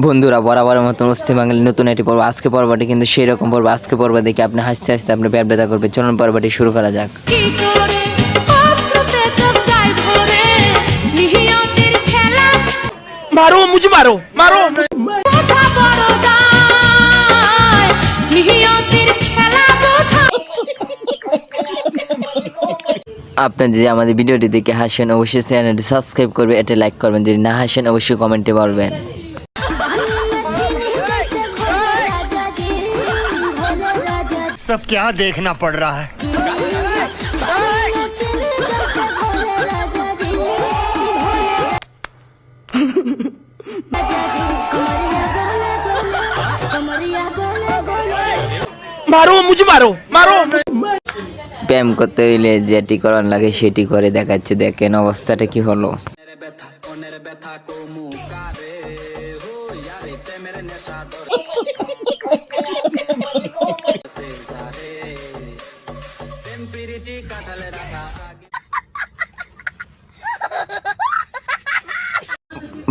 বন্ধুরা বরাবরের মতন অস্থি বাঙালি নতুন একটি পর্ব। আজকে পর্বটি কিন্তু সেই রকম পর্ব। আজকে পর্ব দেখে আপনি হাসতে হাসতে আপনি পেট ব্যথা করবে। চলুন পর্বটি শুরু করা যাক। मारो मुझे मारो मारो আপনি যদি আমাদের ভিডিওটি দেখে হাসেন অবশ্যই চ্যানেলটি সাবস্ক্রাইব করবে, এটা লাইক করবেন। যদি না হাসেন অবশ্যই কমেন্টে বলবেন। सब क्या देखना पड़ रहा है। मारो मुझे मारो मारो প্রেম করতে হইলে যেটি করার লাগে সেটি করে দেখাচ্ছে। দেখেন অবস্থাটা কি হলো।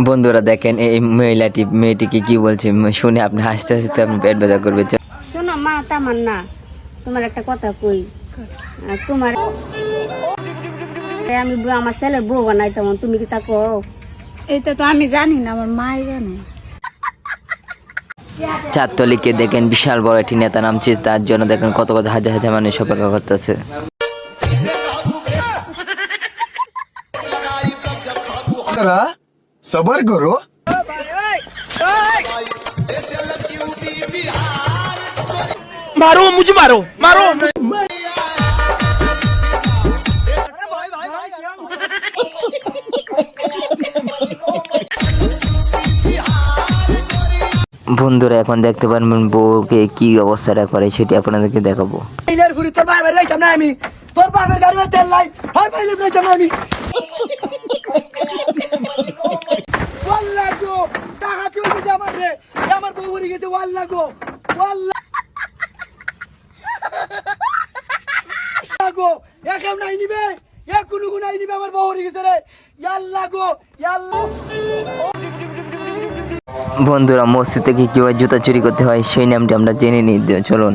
বন্ধুরা দেখেন এই মেয়েটিকে কি বলছে শুনে আপনি হাসতে হাসতে আপনি পেট ব্যথা করবে। শোনো মা, তামার না, তোমার একটা কথা কই। তোমার আমি আমার ছেলের বউ বানাই, তেমন তুমি কি তা কও? এটা তো আমি জানি না, আমার মাই জানে। চাঁদতলিকে দেখেন বিশাল বড় একটি নেতা নামছে, তার জন্য দেখেন কত কত হাজার হাজার মানুষ অপেক্ষা করতেছে। सबर करो। मारो मुझे मारो मारो বন্ধুরা এখন দেখতে পারবেন বউকে কি অবস্থাটা করে সেটি আপনাদেরকে দেখাবো। বন্ধুরা মসজিদ থেকে কিভাবে জুতা চুরি করতে হয় সেই নামটি আমরা জেনে নিই। চলুন।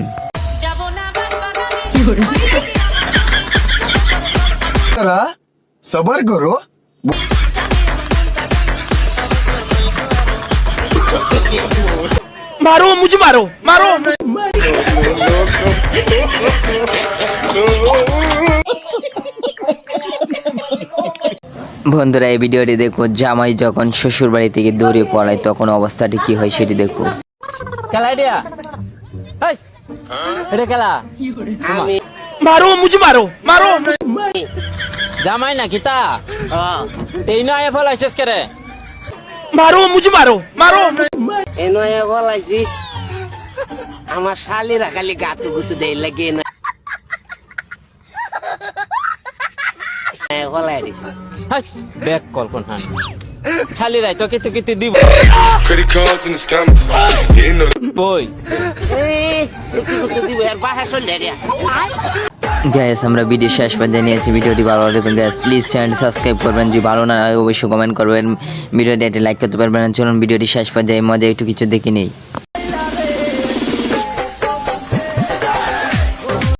सबर करो। मारो मुझे मारो मारो বন্ধুরা এই ভিডিওটি দেখো, জামাই যখন শ্বশুর বাড়ি থেকে দৌড়ে পড়ায় তখন অবস্থাটি কি হয় সেটি দেখো। मारो मुझे मारो मारो জামাই না কিতা এই নয় ফলাইছিস কে রে? मारो मुझे मारो मारो এনয়ে বলাইছি আমার শালিরা খালি গাতু গুতু দেই লাগে না বলাই দিছি ব্যাক কল কোন হান ছালি রাই তো কিতে কিতে দিব credit cards and the scammers hitting the বই কি গুতু দিব এর বাসা চলে রে। গাইস আমরা ভিডিও শেষ পর্যন্ত নিয়েছি। ভিডিওটি ভালো লাগলে গাইস প্লিজ চ্যানেলটি সাবস্ক্রাইব করবেন। যদি ভালো না লাগে অবশ্যই কমেন্ট করবেন। ভিডিওটি লাইক করতে পারবেন। চলুন ভিডিওটি শেষ পর্যায়ে মজা একটু কিছু দেখে নেই।